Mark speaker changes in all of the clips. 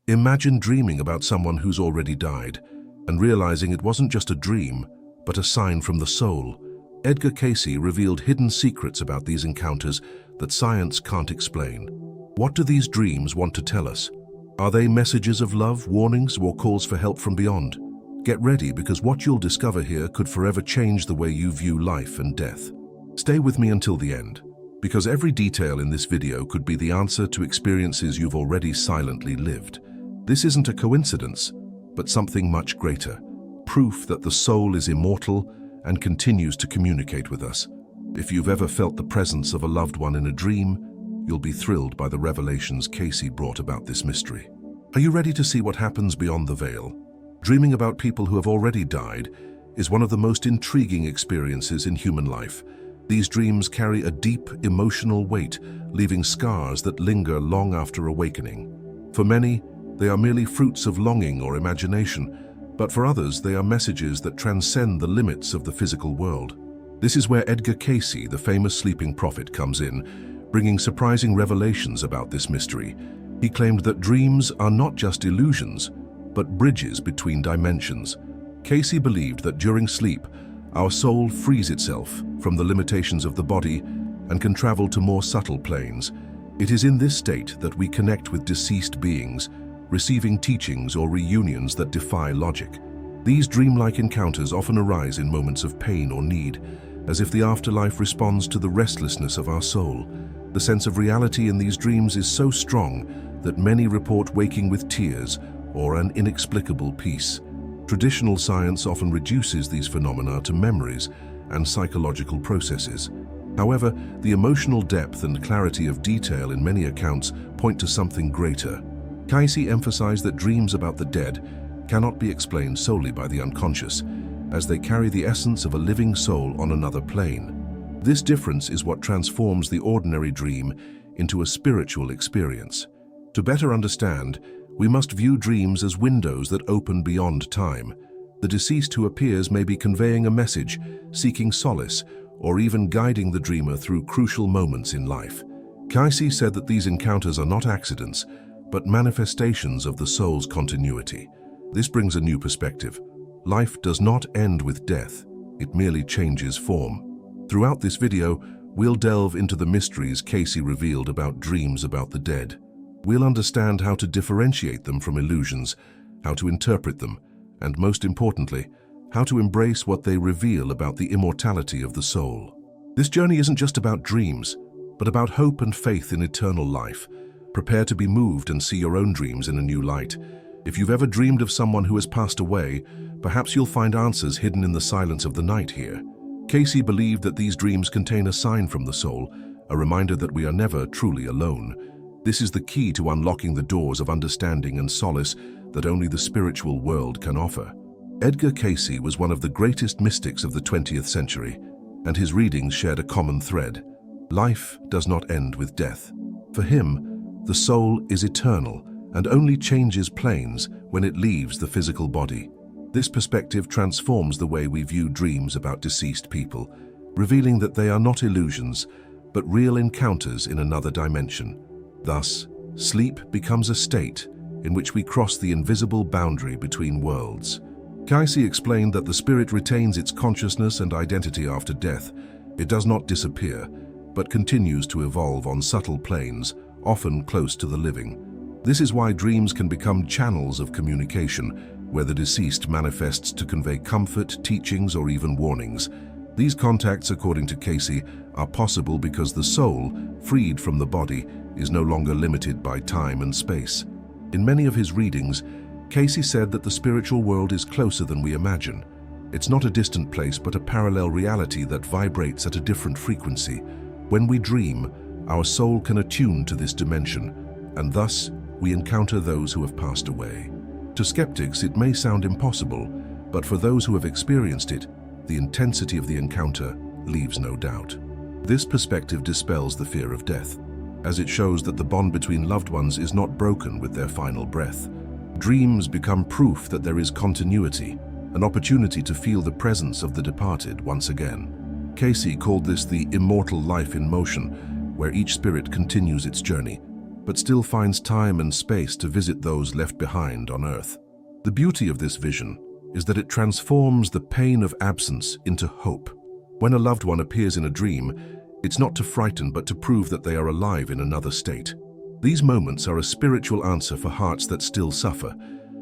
Speaker 1: Imagine dreaming about someone who's already died and realizing it wasn't just a dream, but a sign from the soul. Edgar Cayce revealed hidden secrets about these encounters that science can't explain. What do these dreams want to tell us? Are they messages of love, warnings, or calls for help from beyond? Get ready, because what you'll discover here could forever change the way you view life and death. Stay with me until the end, because every detail in this video could be the answer to experiences you've already silently lived. This isn't a coincidence, but something much greater. Proof that the soul is immortal and continues to communicate with us. If you've ever felt the presence of a loved one in a dream, you'll be thrilled by the revelations Cayce brought about this mystery. Are you ready to see what happens beyond the veil? Dreaming about people who have already died is one of the most intriguing experiences in human life. These dreams carry a deep emotional weight, leaving scars that linger long after awakening. For many, they are merely fruits of longing or imagination, but for others, they are messages that transcend the limits of the physical world. This is where Edgar Cayce, the famous sleeping prophet, comes in, bringing surprising revelations about this mystery. He claimed that dreams are not just illusions, but bridges between dimensions. Cayce believed that during sleep, our soul frees itself from the limitations of the body and can travel to more subtle planes. It is in this state that we connect with deceased beings, receiving teachings or reunions that defy logic. These dreamlike encounters often arise in moments of pain or need, as if the afterlife responds to the restlessness of our soul. The sense of reality in these dreams is so strong that many report waking with tears or an inexplicable peace. Traditional science often reduces these phenomena to memories and psychological processes. However, the emotional depth and clarity of detail in many accounts point to something greater. Cayce emphasized that dreams about the dead cannot be explained solely by the unconscious, as they carry the essence of a living soul on another plane. This difference is what transforms the ordinary dream into a spiritual experience. To better understand, we must view dreams as windows that open beyond time. The deceased who appears may be conveying a message, seeking solace, or even guiding the dreamer through crucial moments in life. Cayce said that these encounters are not accidents, but manifestations of the soul's continuity. This brings a new perspective. Life does not end with death, it merely changes form. Throughout this video, we'll delve into the mysteries Cayce revealed about dreams about the dead. We'll understand how to differentiate them from illusions, how to interpret them, and most importantly, how to embrace what they reveal about the immortality of the soul. This journey isn't just about dreams, but about hope and faith in eternal life. Prepare to be moved and see your own dreams in a new light. If you've ever dreamed of someone who has passed away, perhaps you'll find answers hidden in the silence of the night here. Cayce believed that these dreams contain a sign from the soul, a reminder that we are never truly alone. This is the key to unlocking the doors of understanding and solace that only the spiritual world can offer. Edgar Cayce was one of the greatest mystics of the 20th century, and his readings shared a common thread. Life does not end with death. For him, the soul is eternal and only changes planes when it leaves the physical body. This perspective transforms the way we view dreams about deceased people, revealing that they are not illusions, but real encounters in another dimension. Thus, sleep becomes a state in which we cross the invisible boundary between worlds. Cayce explained that the spirit retains its consciousness and identity after death. It does not disappear, but continues to evolve on subtle planes, often close to the living. This is why dreams can become channels of communication, where the deceased manifests to convey comfort, teachings, or even warnings. These contacts, according to Cayce, are possible because the soul, freed from the body, is no longer limited by time and space. In many of his readings, Cayce said that the spiritual world is closer than we imagine. It's not a distant place, but a parallel reality that vibrates at a different frequency. When we dream, our soul can attune to this dimension, and thus we encounter those who have passed away. To skeptics, it may sound impossible, but for those who have experienced it, the intensity of the encounter leaves no doubt. This perspective dispels the fear of death, as it shows that the bond between loved ones is not broken with their final breath. Dreams become proof that there is continuity, an opportunity to feel the presence of the departed once again. Cayce called this the immortal life in motion, where each spirit continues its journey. but still finds time and space to visit those left behind on Earth. The beauty of this vision is that it transforms the pain of absence into hope. When a loved one appears in a dream, it's not to frighten but to prove that they are alive in another state. These moments are a spiritual answer for hearts that still suffer,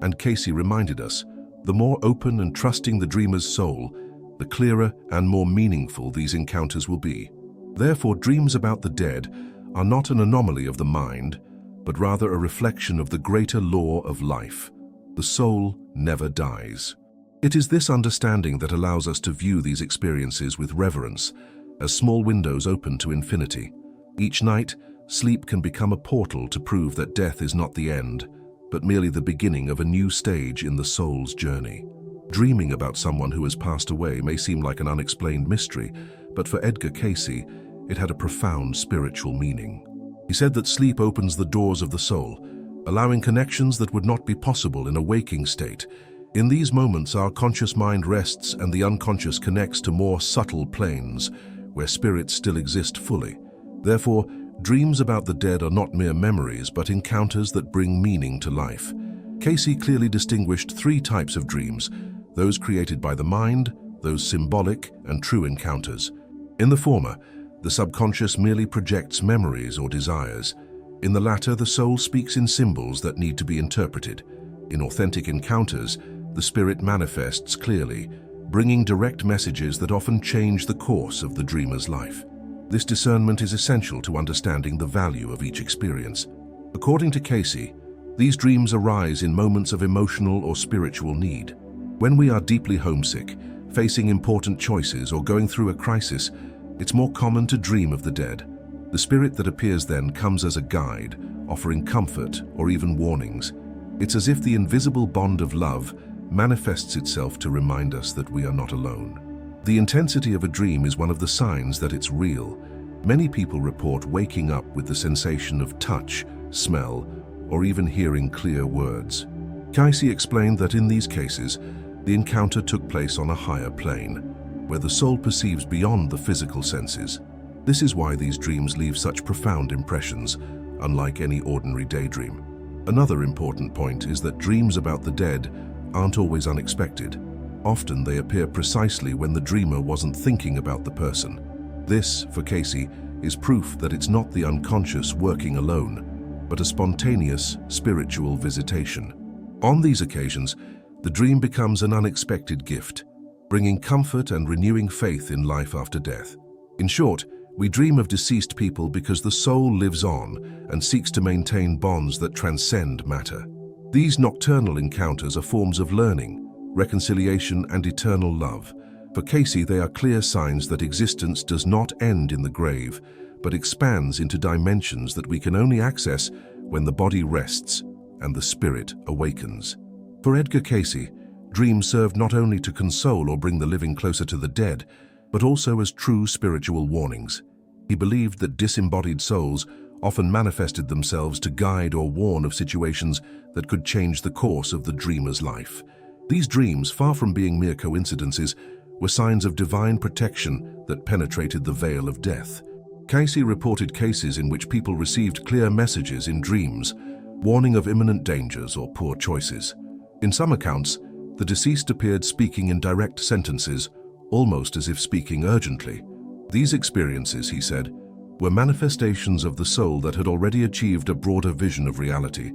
Speaker 1: and Cayce reminded us, the more open and trusting the dreamer's soul, the clearer and more meaningful these encounters will be. Therefore, dreams about the dead are not an anomaly of the mind, but rather a reflection of the greater law of life. The soul never dies. It is this understanding that allows us to view these experiences with reverence, as small windows open to infinity. Each night, sleep can become a portal to prove that death is not the end, but merely the beginning of a new stage in the soul's journey. Dreaming about someone who has passed away may seem like an unexplained mystery, but for Edgar Cayce, it had a profound spiritual meaning. He said that sleep opens the doors of the soul, allowing connections that would not be possible in a waking state. In these moments, our conscious mind rests and the unconscious connects to more subtle planes, where spirits still exist fully. Therefore, dreams about the dead are not mere memories, but encounters that bring meaning to life. Cayce clearly distinguished three types of dreams: those created by the mind, those symbolic and true encounters. In the former, the subconscious merely projects memories or desires. In the latter, the soul speaks in symbols that need to be interpreted. In authentic encounters, the spirit manifests clearly, bringing direct messages that often change the course of the dreamer's life. This discernment is essential to understanding the value of each experience. According to Cayce, these dreams arise in moments of emotional or spiritual need. When we are deeply homesick, facing important choices, or going through a crisis, it's more common to dream of the dead. The spirit that appears then comes as a guide, offering comfort or even warnings. It's as if the invisible bond of love manifests itself to remind us that we are not alone. The intensity of a dream is one of the signs that it's real. Many people report waking up with the sensation of touch, smell, or even hearing clear words. Cayce explained that in these cases, the encounter took place on a higher plane, where the soul perceives beyond the physical senses. This is why these dreams leave such profound impressions, unlike any ordinary daydream. Another important point is that dreams about the dead aren't always unexpected. Often they appear precisely when the dreamer wasn't thinking about the person. This, for Cayce, is proof that it's not the unconscious working alone, but a spontaneous spiritual visitation. On these occasions, the dream becomes an unexpected gift, bringing comfort and renewing faith in life after death. In short, we dream of deceased people because the soul lives on and seeks to maintain bonds that transcend matter. These nocturnal encounters are forms of learning, reconciliation, and eternal love. For Cayce, they are clear signs that existence does not end in the grave, but expands into dimensions that we can only access when the body rests and the spirit awakens. For Edgar Cayce, dreams served not only to console or bring the living closer to the dead, but also as true spiritual warnings. He believed that disembodied souls often manifested themselves to guide or warn of situations that could change the course of the dreamer's life. These dreams, far from being mere coincidences, were signs of divine protection that penetrated the veil of death. Cayce reported cases in which people received clear messages in dreams, warning of imminent dangers or poor choices. In some accounts, the deceased appeared speaking in direct sentences, almost as if speaking urgently. These experiences, he said, were manifestations of the soul that had already achieved a broader vision of reality,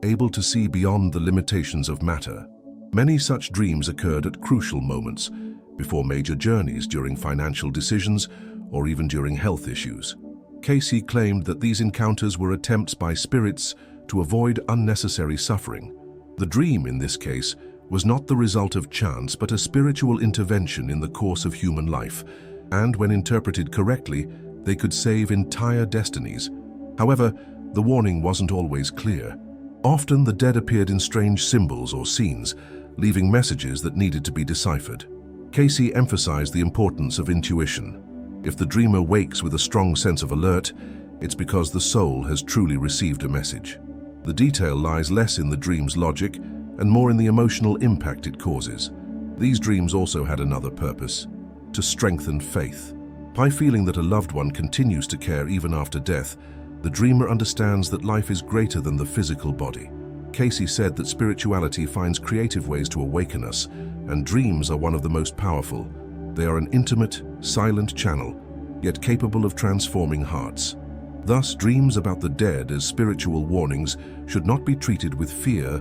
Speaker 1: able to see beyond the limitations of matter. Many such dreams occurred at crucial moments, before major journeys, during financial decisions, or even during health issues. Cayce claimed that these encounters were attempts by spirits to avoid unnecessary suffering. The dream, in this case, was not the result of chance but a spiritual intervention in the course of human life, and when interpreted correctly, they could save entire destinies. However, the warning wasn't always clear. Often the dead appeared in strange symbols or scenes, leaving messages that needed to be deciphered. Cayce emphasized the importance of intuition. If the dreamer wakes with a strong sense of alert, it's because the soul has truly received a message. The detail lies less in the dream's logic and more in the emotional impact it causes. These dreams also had another purpose: to strengthen faith. By feeling that a loved one continues to care even after death, The dreamer understands that life is greater than the physical body. Cayce said that spirituality finds creative ways to awaken us, and dreams are one of the most powerful. They are an intimate, silent channel, yet capable of transforming hearts. Thus, dreams about the dead as spiritual warnings should not be treated with fear,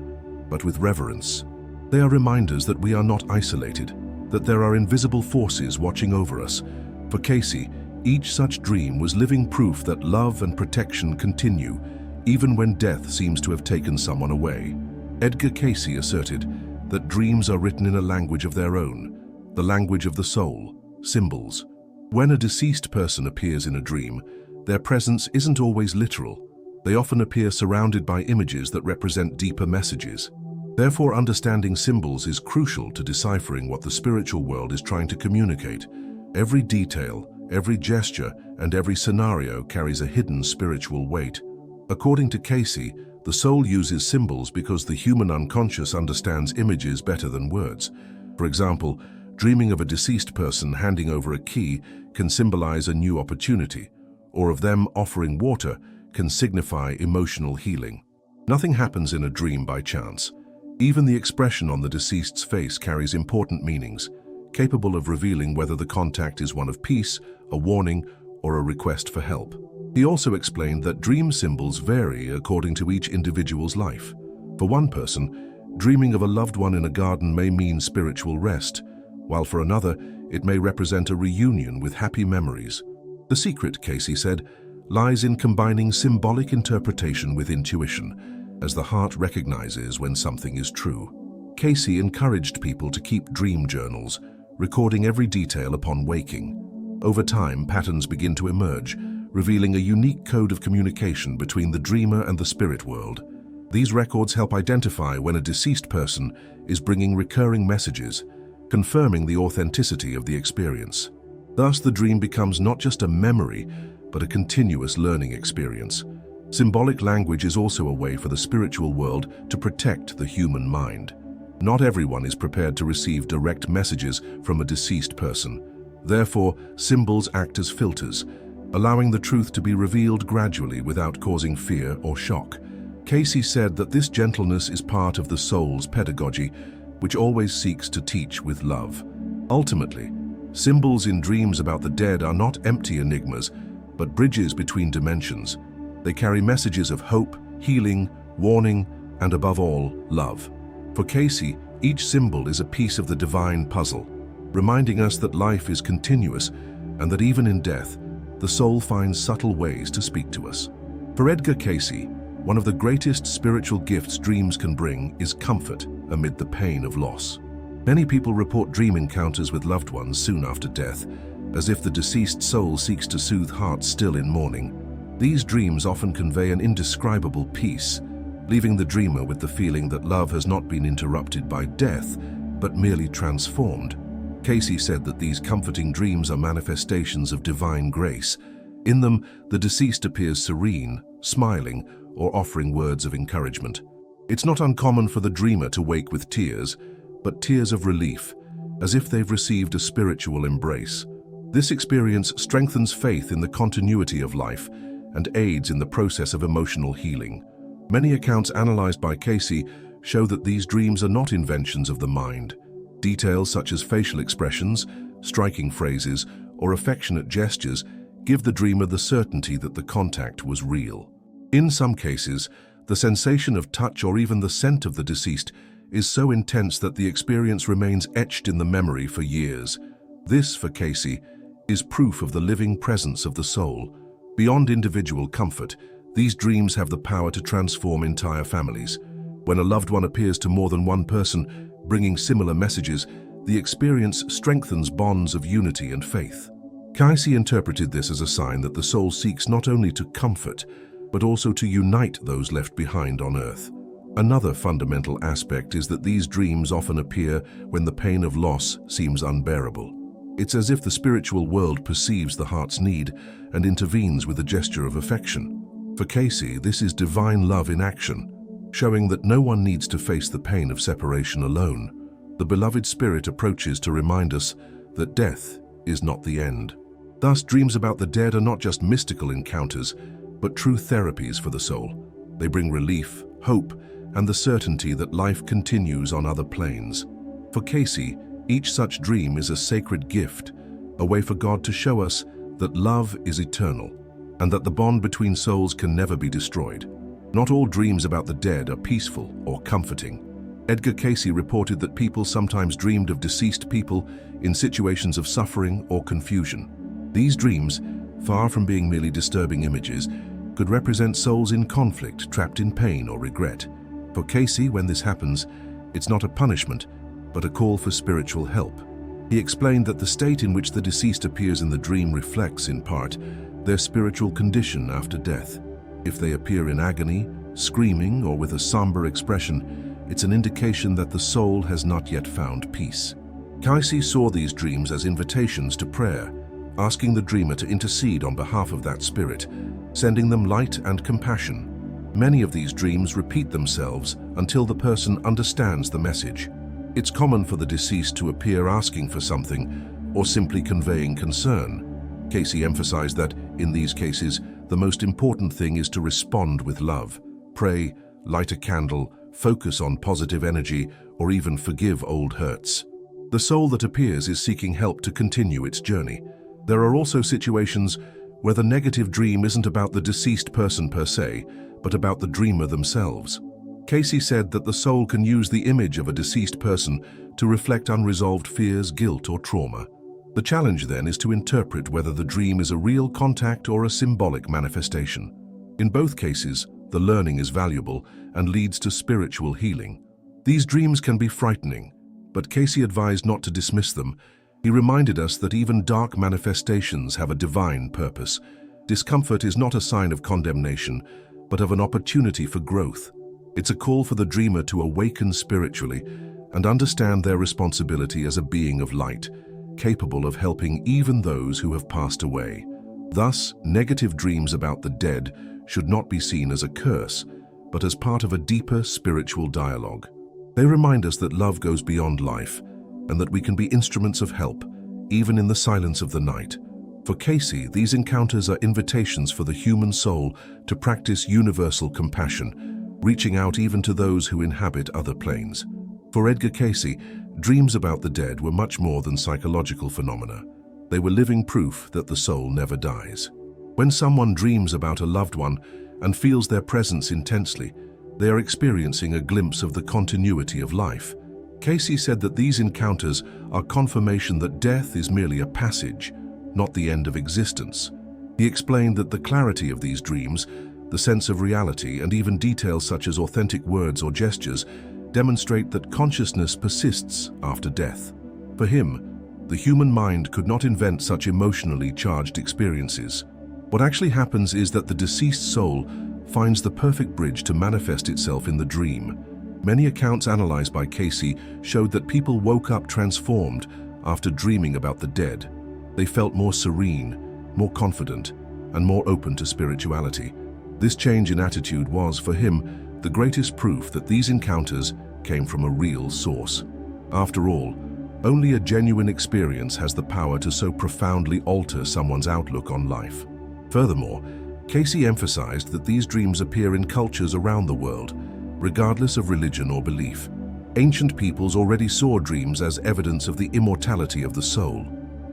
Speaker 1: but with reverence. They are reminders that we are not isolated, that there are invisible forces watching over us. For Cayce, each such dream was living proof that love and protection continue, even when death seems to have taken someone away. Edgar Cayce asserted that dreams are written in a language of their own, the language of the soul, symbols. When a deceased person appears in a dream, their presence isn't always literal. They often appear surrounded by images that represent deeper messages. Therefore, understanding symbols is crucial to deciphering what the spiritual world is trying to communicate. Every detail, every gesture, and every scenario carries a hidden spiritual weight. According to Cayce, the soul uses symbols because the human unconscious understands images better than words. For example, dreaming of a deceased person handing over a key can symbolize a new opportunity, or of them offering water can signify emotional healing. Nothing happens in a dream by chance. Even the expression on the deceased's face carries important meanings, capable of revealing whether the contact is one of peace, a warning, or a request for help. He also explained that dream symbols vary according to each individual's life. For one person, dreaming of a loved one in a garden may mean spiritual rest, while for another, it may represent a reunion with happy memories. The secret, Cayce said, lies in combining symbolic interpretation with intuition, as the heart recognizes when something is true. Cayce encouraged people to keep dream journals, recording every detail upon waking. Over time, patterns begin to emerge, revealing a unique code of communication between the dreamer and the spirit world. These records help identify when a deceased person is bringing recurring messages, confirming the authenticity of the experience. Thus, the dream becomes not just a memory, but a continuous learning experience. Symbolic language is also a way for the spiritual world to protect the human mind. Not everyone is prepared to receive direct messages from a deceased person. Therefore, symbols act as filters, allowing the truth to be revealed gradually without causing fear or shock. Cayce said that this gentleness is part of the soul's pedagogy, which always seeks to teach with love. Ultimately, symbols in dreams about the dead are not empty enigmas, but bridges between dimensions. They carry messages of hope, healing, warning, and above all, love. For Cayce, each symbol is a piece of the divine puzzle, reminding us that life is continuous and that even in death, the soul finds subtle ways to speak to us. For Edgar Cayce, one of the greatest spiritual gifts dreams can bring is comfort amid the pain of loss. Many people report dream encounters with loved ones soon after death, as if the deceased soul seeks to soothe hearts still in mourning. These dreams often convey an indescribable peace, leaving the dreamer with the feeling that love has not been interrupted by death, but merely transformed. Cayce said that these comforting dreams are manifestations of divine grace. In them, the deceased appears serene, smiling, or offering words of encouragement. It's not uncommon for the dreamer to wake with tears, but tears of relief, as if they've received a spiritual embrace. This experience strengthens faith in the continuity of life and aids in the process of emotional healing. Many accounts analyzed by Cayce show that these dreams are not inventions of the mind. Details such as facial expressions, striking phrases, or affectionate gestures give the dreamer the certainty that the contact was real. In some cases, the sensation of touch or even the scent of the deceased is so intense that the experience remains etched in the memory for years. This, for Cayce, is proof of the living presence of the soul. Beyond individual comfort, these dreams have the power to transform entire families. When a loved one appears to more than one person, bringing similar messages, the experience strengthens bonds of unity and faith. Cayce interpreted this as a sign that the soul seeks not only to comfort, but also to unite those left behind on earth. Another fundamental aspect is that these dreams often appear when the pain of loss seems unbearable. It's as if the spiritual world perceives the heart's need and intervenes with a gesture of affection. For Cayce, this is divine love in action, showing that no one needs to face the pain of separation alone. The beloved spirit approaches to remind us that death is not the end. Thus, dreams about the dead are not just mystical encounters, but true therapies for the soul. They bring relief, hope, and the certainty that life continues on other planes. For Cayce, each such dream is a sacred gift, a way for God to show us that love is eternal and that the bond between souls can never be destroyed. Not all dreams about the dead are peaceful or comforting. Edgar Cayce reported that people sometimes dreamed of deceased people in situations of suffering or confusion. These dreams, far from being merely disturbing images, could represent souls in conflict, trapped in pain or regret. For Cayce, when this happens, it's not a punishment, but a call for spiritual help. He explained that the state in which the deceased appears in the dream reflects, in part, their spiritual condition after death. If they appear in agony, screaming, or with a somber expression, it's an indication that the soul has not yet found peace. Cayce saw these dreams as invitations to prayer, asking the dreamer to intercede on behalf of that spirit, sending them light and compassion. Many of these dreams repeat themselves until the person understands the message. It's common for the deceased to appear asking for something or simply conveying concern. Cayce emphasized that, in these cases, the most important thing is to respond with love. Pray, light a candle, focus on positive energy, or even forgive old hurts. The soul that appears is seeking help to continue its journey. There are also situations where the negative dream isn't about the deceased person per se, but about the dreamer themselves. Cayce said that the soul can use the image of a deceased person to reflect unresolved fears, guilt, or trauma. The challenge then is to interpret whether the dream is a real contact or a symbolic manifestation. In both cases, the learning is valuable and leads to spiritual healing. These dreams can be frightening, but Cayce advised not to dismiss them. He reminded us that even dark manifestations have a divine purpose. Discomfort is not a sign of condemnation, but of an opportunity for growth. It's a call for the dreamer to awaken spiritually and understand their responsibility as a being of light, capable of helping even those who have passed away. Thus, negative dreams about the dead should not be seen as a curse, but as part of a deeper spiritual dialogue. They remind us that love goes beyond life, and that we can be instruments of help, even in the silence of the night. For Cayce, these encounters are invitations for the human soul to practice universal compassion, reaching out even to those who inhabit other planes. For Edgar Cayce, dreams about the dead were much more than psychological phenomena. They were living proof that the soul never dies. When someone dreams about a loved one and feels their presence intensely, they are experiencing a glimpse of the continuity of life. Cayce said that these encounters are confirmation that death is merely a passage, not the end of existence. He explained that the clarity of these dreams, the sense of reality, and even details such as authentic words or gestures demonstrate that consciousness persists after death. For him, the human mind could not invent such emotionally charged experiences. What actually happens is that the deceased soul finds the perfect bridge to manifest itself in the dream. Many accounts analyzed by Cayce showed that people woke up transformed after dreaming about the dead. They felt more serene, more confident, and more open to spirituality. This change in attitude was, for him, the greatest proof that these encounters came from a real source. After all, only a genuine experience has the power to so profoundly alter someone's outlook on life. Furthermore, Cayce emphasized that these dreams appear in cultures around the world, regardless of religion or belief. Ancient peoples already saw dreams as evidence of the immortality of the soul,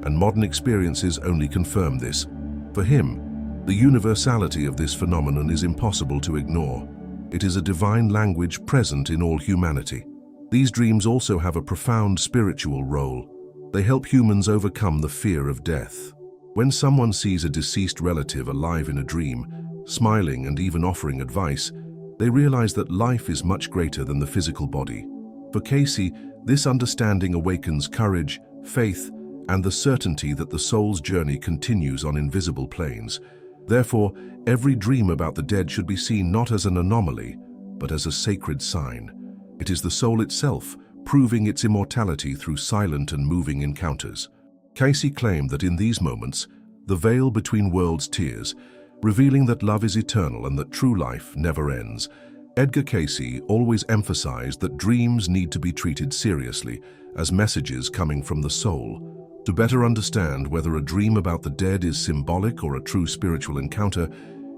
Speaker 1: and modern experiences only confirm this. For him, the universality of this phenomenon is impossible to ignore. It is a divine language present in all humanity. These dreams also have a profound spiritual role. They help humans overcome the fear of death. When someone sees a deceased relative alive in a dream, smiling and even offering advice, they realize that life is much greater than the physical body. For Cayce, this understanding awakens courage, faith, and the certainty that the soul's journey continues on invisible planes. Therefore, every dream about the dead should be seen not as an anomaly, but as a sacred sign. It is the soul itself, proving its immortality through silent and moving encounters. Cayce claimed that in these moments, the veil between worlds tears, revealing that love is eternal and that true life never ends. Edgar Cayce always emphasized that dreams need to be treated seriously, as messages coming from the soul. To better understand whether a dream about the dead is symbolic or a true spiritual encounter,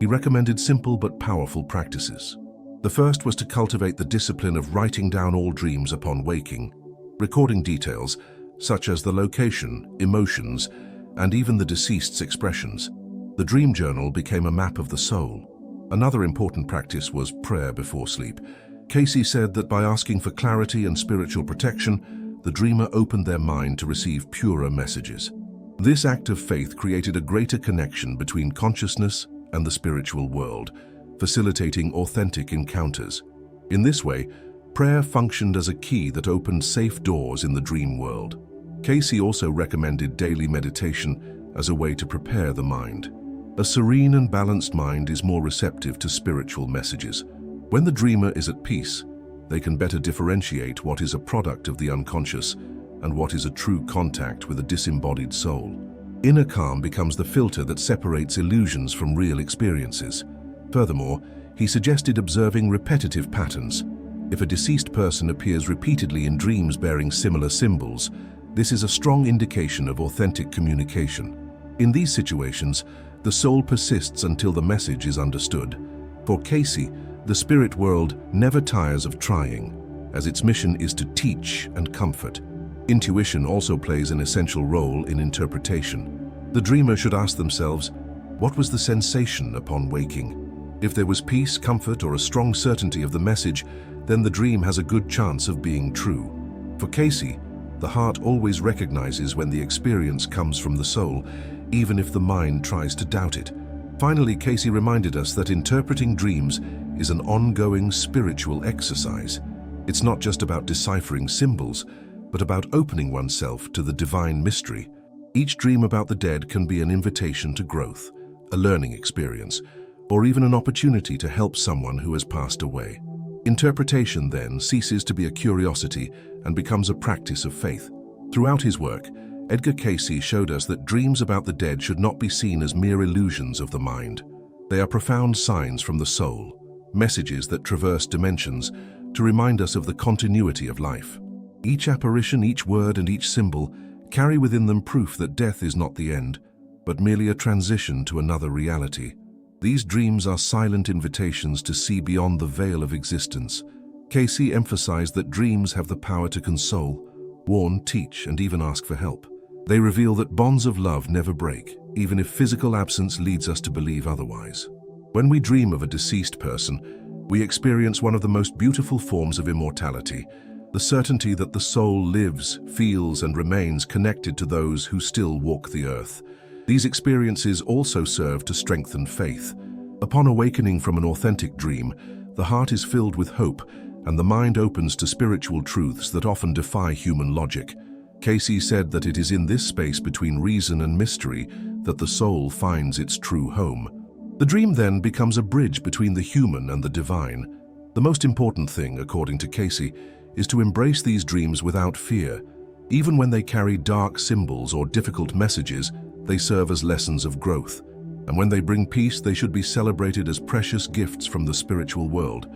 Speaker 1: He recommended simple but powerful practices. The first was to cultivate the discipline of writing down all dreams upon waking, recording details such as the location, emotions, and even the deceased's expressions. The dream journal became a map of the soul. Another important practice was prayer before sleep. Cayce said that by asking for clarity and spiritual protection, the dreamer opened their mind to receive purer messages. This act of faith created a greater connection between consciousness and the spiritual world, facilitating authentic encounters. In this way, prayer functioned as a key that opened safe doors in the dream world. Cayce also recommended daily meditation as a way to prepare the mind. A serene and balanced mind is more receptive to spiritual messages. When the dreamer is at peace, they can better differentiate what is a product of the unconscious and what is a true contact with a disembodied soul. Inner calm becomes the filter that separates illusions from real experiences. Furthermore, he suggested observing repetitive patterns. If a deceased person appears repeatedly in dreams bearing similar symbols, this is a strong indication of authentic communication. In these situations, the soul persists until the message is understood. For Cayce, the spirit world never tires of trying, as its mission is to teach and comfort. Intuition also plays an essential role in interpretation. The dreamer should ask themselves, what was the sensation upon waking? If there was peace, comfort, or a strong certainty of the message, then the dream has a good chance of being true. For Cayce, the heart always recognizes when the experience comes from the soul, even if the mind tries to doubt it. Finally, Cayce reminded us that interpreting dreams is an ongoing spiritual exercise. It's not just about deciphering symbols, but about opening oneself to the divine mystery. Each dream about the dead can be an invitation to growth, a learning experience, or even an opportunity to help someone who has passed away. Interpretation, then, ceases to be a curiosity and becomes a practice of faith. Throughout his work, Edgar Cayce showed us that dreams about the dead should not be seen as mere illusions of the mind. They are profound signs from the soul, messages that traverse dimensions to remind us of the continuity of life. Each apparition, each word, and each symbol carry within them proof that death is not the end, but merely a transition to another reality. These dreams are silent invitations to see beyond the veil of existence. Cayce emphasized that dreams have the power to console, warn, teach, and even ask for help. They reveal that bonds of love never break, even if physical absence leads us to believe otherwise. When we dream of a deceased person, we experience one of the most beautiful forms of immortality, the certainty that the soul lives, feels, and remains connected to those who still walk the earth. These experiences also serve to strengthen faith. Upon awakening from an authentic dream, the heart is filled with hope, and the mind opens to spiritual truths that often defy human logic. Cayce said that it is in this space between reason and mystery that the soul finds its true home. The dream then becomes a bridge between the human and the divine. The most important thing, according to Cayce, is to embrace these dreams without fear. Even when they carry dark symbols or difficult messages, they serve as lessons of growth. And when they bring peace, they should be celebrated as precious gifts from the spiritual world.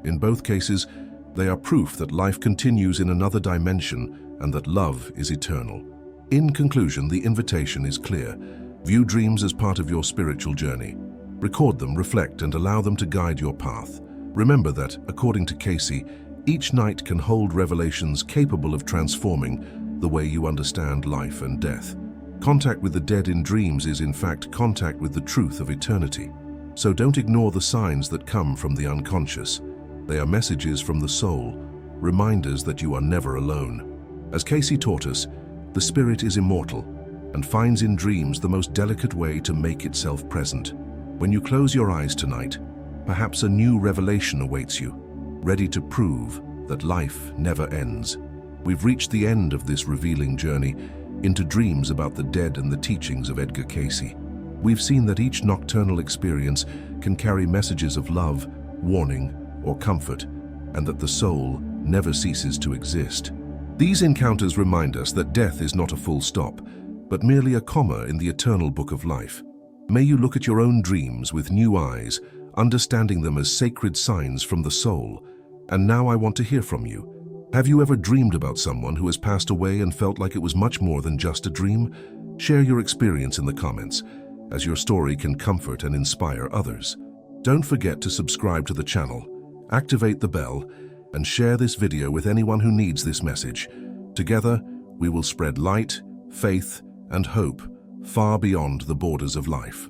Speaker 1: In both cases, they are proof that life continues in another dimension and that love is eternal. In conclusion, the invitation is clear. View dreams as part of your spiritual journey. Record them, reflect, and allow them to guide your path. Remember that, according to Cayce, each night can hold revelations capable of transforming the way you understand life and death. Contact with the dead in dreams is, in fact, contact with the truth of eternity. So don't ignore the signs that come from the unconscious. They are messages from the soul, reminders that you are never alone. As Cayce taught us, the spirit is immortal and finds in dreams the most delicate way to make itself present. When you close your eyes tonight, perhaps a new revelation awaits you, ready to prove that life never ends. We've reached the end of this revealing journey into dreams about the dead and the teachings of Edgar Cayce. We've seen that each nocturnal experience can carry messages of love, warning, or comfort, and that the soul never ceases to exist. These encounters remind us that death is not a full stop, but merely a comma in the eternal book of life. May you look at your own dreams with new eyes, understanding them as sacred signs from the soul. And now I want to hear from you. Have you ever dreamed about someone who has passed away and felt like it was much more than just a dream? Share your experience in the comments. as your story can comfort and inspire others. Don't forget to subscribe to the channel, activate the bell, and share this video with anyone who needs this message. Together, we will spread light, faith, and hope far beyond the borders of life.